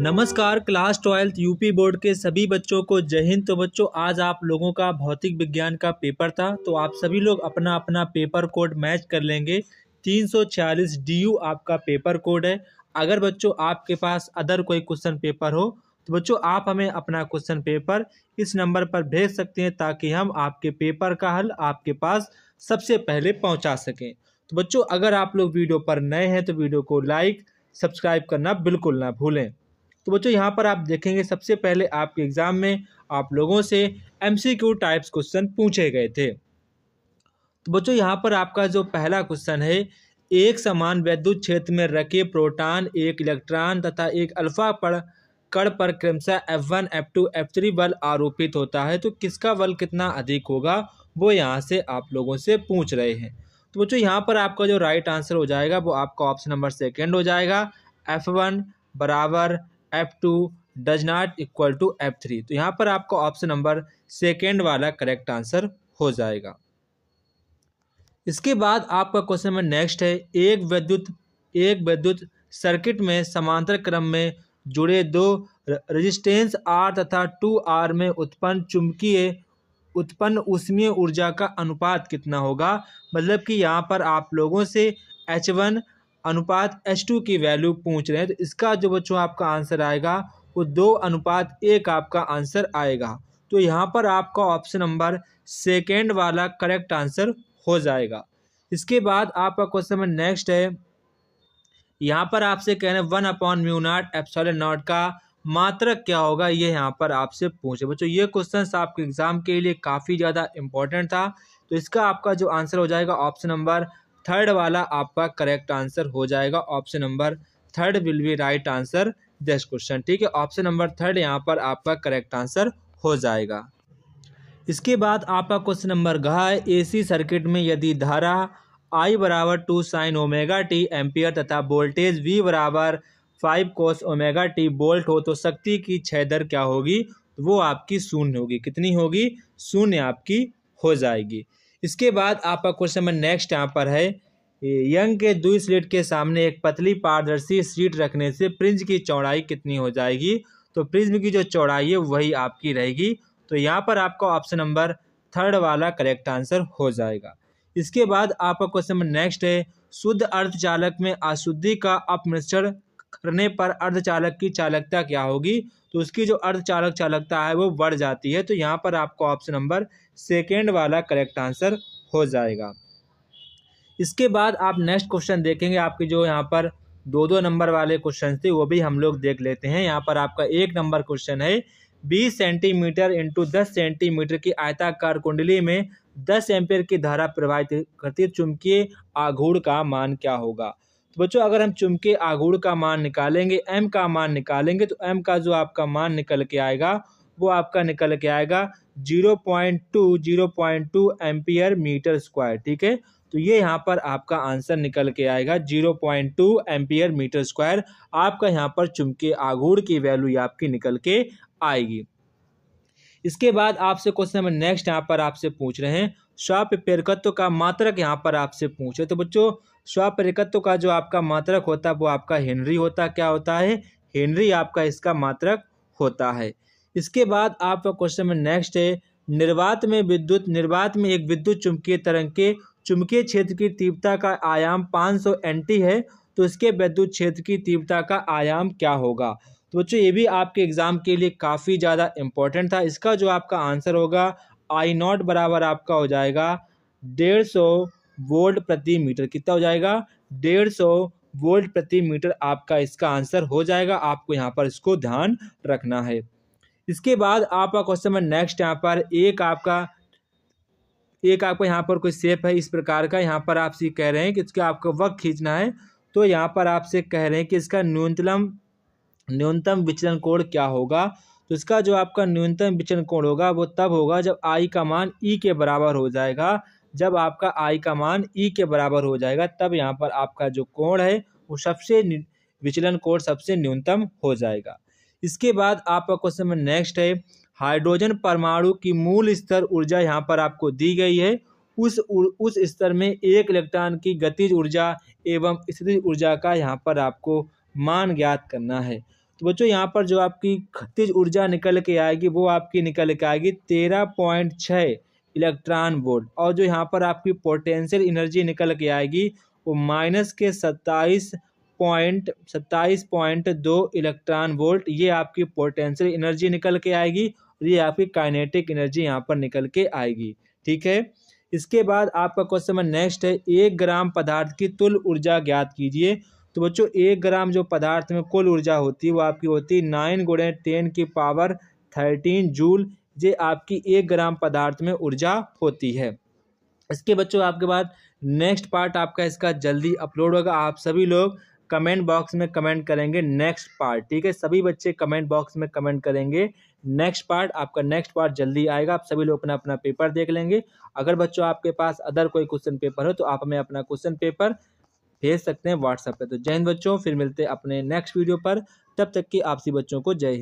नमस्कार class 12th UP board के सभी बच्चों को जय हिंद। तो बच्चों आज आप लोगों का भौतिक विज्ञान का पेपर था, तो आप सभी लोग अपना अपना पेपर कोड मैच कर लेंगे। 346 DU आपका पेपर कोड है। अगर बच्चों आपके पास अदर कोई क्वेश्चन पेपर हो तो बच्चों आप हमें अपना क्वेश्चन पेपर इस नंबर पर भेज सकते हैं, ताकि हम आपके पेपर का हल आपके पास सबसे पहले पहुँचा सकें। तो बच्चों अगर आप लोग वीडियो पर नए हैं तो वीडियो को लाइक सब्सक्राइब करना बिल्कुल ना भूलें। तो बच्चों यहाँ पर आप देखेंगे सबसे पहले आपके एग्जाम में आप लोगों से MCQ टाइप्स क्वेश्चन पूछे गए थे। तो बच्चों यहाँ पर आपका जो पहला क्वेश्चन है, एक समान वैद्युत क्षेत्र में रखे प्रोटॉन, एक इलेक्ट्रॉन तथा एक अल्फा कण पर क्रमशः F1, F2, F3 बल आरोपित होता है, तो किसका बल कितना अधिक होगा वो यहाँ से आप लोगों से पूछ रहे हैं। तो बच्चों यहाँ पर आपका जो राइट आंसर हो जाएगा वो आपका ऑप्शन नंबर सेकेंड हो जाएगा। F1 बराबर F2 does not equal to F3। तो यहाँ पर आपका ऑप्शन नंबर सेकेंड वाला करेक्ट आंसर हो जाएगा। इसके बाद आपका क्वेश्चन नंबर नेक्स्ट है, एक विद्युत सर्किट में समांतर क्रम में जुड़े दो रेजिस्टेंस R तथा 2R में उत्पन्न ऊष्मीय ऊर्जा का अनुपात कितना होगा। मतलब कि यहाँ पर आप लोगों से H1 अनुपात H2 की वैल्यू पूछ रहे हैं, तो इसका जो बच्चों आपका आंसर आएगा वो 2:1 आपका आंसर आएगा। तो यहाँ पर आपका ऑप्शन नंबर सेकेंड वाला करेक्ट आंसर हो जाएगा। इसके बाद आपका क्वेश्चन नंबर नेक्स्ट है, यहाँ पर आपसे कह रहे हैं 1/μ0 का मात्रक क्या होगा, ये यहाँ पर आपसे पूछे। बच्चों ये क्वेश्चन आपके एग्जाम के लिए काफ़ी ज़्यादा इंपॉर्टेंट था, तो इसका आपका जो आंसर हो जाएगा ऑप्शन नंबर थर्ड वाला आपका करेक्ट आंसर हो जाएगा। Option number third will be right answer this question. ठीक है, ऑप्शन नंबर थर्ड यहाँ पर आपका करेक्ट आंसर हो जाएगा। इसके बाद आपका क्वेश्चन नंबर घ है, AC सर्किट में यदि धारा I बराबर 2 sin ωt एम्पियर तथा वोल्टेज V बराबर 5 cos ωt वोल्ट हो तो शक्ति की क्षय दर क्या होगी। तो वो आपकी शून्य होगी। कितनी होगी? शून्य आपकी हो जाएगी। इसके बाद आपका क्वेश्चन नंबर नेक्स्ट यहाँ पर है, यंग के द्वि स्लिट के सामने एक पतली पारदर्शी शीट रखने से प्रिज्म की चौड़ाई कितनी हो जाएगी। तो प्रिज्म की जो चौड़ाई है वही आपकी रहेगी। तो यहाँ पर आपका ऑप्शन नंबर थर्ड वाला करेक्ट आंसर हो जाएगा। इसके बाद आपका क्वेश्चन नंबर नेक्स्ट है, शुद्ध अर्धचालक में अशुद्धि का अपमिश्रण करने पर अर्धचालक की चालकता क्या होगी। तो उसकी जो अर्धचालक चालकता है वो बढ़ जाती है। तो यहाँ पर आपका ऑप्शन नंबर सेकेंड वाला करेक्ट आंसर हो जाएगा। इसके बाद आप नेक्स्ट क्वेश्चन देखेंगे, आपके जो यहाँ पर 2-2 नंबर वाले क्वेश्चन थे वो भी हम लोग देख लेते हैं। यहाँ पर आपका 1 नंबर क्वेश्चन है, 20 सेंटीमीटर इंटू 10 सेंटीमीटर की आयताकार कुंडली में 10 एम्पीयर की धारा प्रवाहित करती चुंबकीय आघूर्ण का मान क्या होगा। तो बच्चों अगर हम चुंबकीय आघूर्ण का मान निकालेंगे, M का मान निकालेंगे, तो M का जो आपका मान निकल के आएगा वो आपका निकल के आएगा 0.2 एम्पियर मीटर स्क्वायर। ठीक है, तो ये यहाँ पर आपका आंसर निकल के आएगा 0.2 एम्पियर मीटर स्क्वायर। आपका यहाँ पर चुंबकीय आघूर्ण की वैल्यू आपकी निकल के आएगी। इसके बाद आपसे क्वेश्चन नंबर नेक्स्ट यहाँ पर आपसे पूछ रहे हैं, स्वप्रेरकत्व का मात्रक यहाँ पर आपसे पूछे। तो बच्चों स्वप्रेरकत्व का जो आपका मात्रक होता है वो आपका हेनरी होता, क्या होता है? हेनरी आपका इसका मात्रक होता है। इसके बाद आपका क्वेश्चन नंबर नेक्स्ट है, निर्वात में एक विद्युत चुंबकीय तरंग के चुंबकीय क्षेत्र की तीव्रता का आयाम 500 NT है, तो इसके विद्युत क्षेत्र की तीव्रता का आयाम क्या होगा। तो बच्चों ये भी आपके एग्जाम के लिए काफ़ी ज़्यादा इंपॉर्टेंट था। इसका जो आपका आंसर होगा I0 बराबर आपका हो जाएगा 150 वोल्ट प्रति मीटर। कितना हो जाएगा? 150 वोल्ट प्रति मीटर आपका इसका आंसर हो जाएगा। आपको यहाँ पर इसको ध्यान रखना है। इसके बाद आपका क्वेश्चन नंबर नेक्स्ट यहाँ पर एक आपका यहाँ पर कोई शेप है इस प्रकार का, यहाँ पर आपसे कह रहे हैं कि इसका आपको वक्र खींचना है। तो यहाँ पर आपसे कह रहे हैं कि इसका न्यूनतम विचलन कोण क्या होगा। तो इसका जो आपका न्यूनतम विचलन कोण होगा वो तब होगा जब I का मान E के बराबर हो जाएगा। जब आपका I का मान E के बराबर हो जाएगा तब यहाँ पर आपका जो कोण है वो विचलन कोण सबसे न्यूनतम हो जाएगा। इसके बाद आपका क्वेश्चन नंबर नेक्स्ट है, हाइड्रोजन परमाणु की मूल स्तर ऊर्जा यहाँ पर आपको दी गई है। उस स्तर में एक इलेक्ट्रॉन की गतिज ऊर्जा एवं स्थितिज ऊर्जा का यहाँ पर आपको मान ज्ञात करना है। तो बच्चों यहाँ पर जो आपकी गतिज ऊर्जा निकल के आएगी वो आपकी निकल के आएगी 13.6 इलेक्ट्रॉन वोल्ट, और जो यहाँ पर आपकी पोटेंशियल एनर्जी निकल के आएगी वो माइनस के 27.2 इलेक्ट्रॉन वोल्ट, ये आपकी पोटेंशियल एनर्जी निकल के आएगी और ये आपकी काइनेटिक एनर्जी यहाँ पर निकल के आएगी। ठीक है, इसके बाद आपका क्वेश्चन नेक्स्ट है, 1 ग्राम पदार्थ की तुल्य ऊर्जा ज्ञात कीजिए। तो बच्चों 1 ग्राम जो पदार्थ में कुल ऊर्जा होती है वो आपकी होती है 9 × 10⁻13 जूल, ये आपकी 1 ग्राम पदार्थ में ऊर्जा होती है। इसके बच्चों आपके बाद नेक्स्ट पार्ट आपका इसका जल्दी अपलोड होगा, आप सभी लोग कमेंट बॉक्स में कमेंट करेंगे नेक्स्ट पार्ट। ठीक है, सभी बच्चे कमेंट बॉक्स में कमेंट करेंगे नेक्स्ट पार्ट, आपका नेक्स्ट पार्ट जल्दी आएगा, आप सभी लोग अपना अपना पेपर देख लेंगे। अगर बच्चों आपके पास अदर कोई क्वेश्चन पेपर हो तो आप हमें अपना क्वेश्चन पेपर भेज सकते हैं व्हाट्सएप पे। तो जय हिंद बच्चों, फिर मिलते हैं अपने नेक्स्ट वीडियो पर, तब तक कि आप सभी बच्चों को जय हिंद।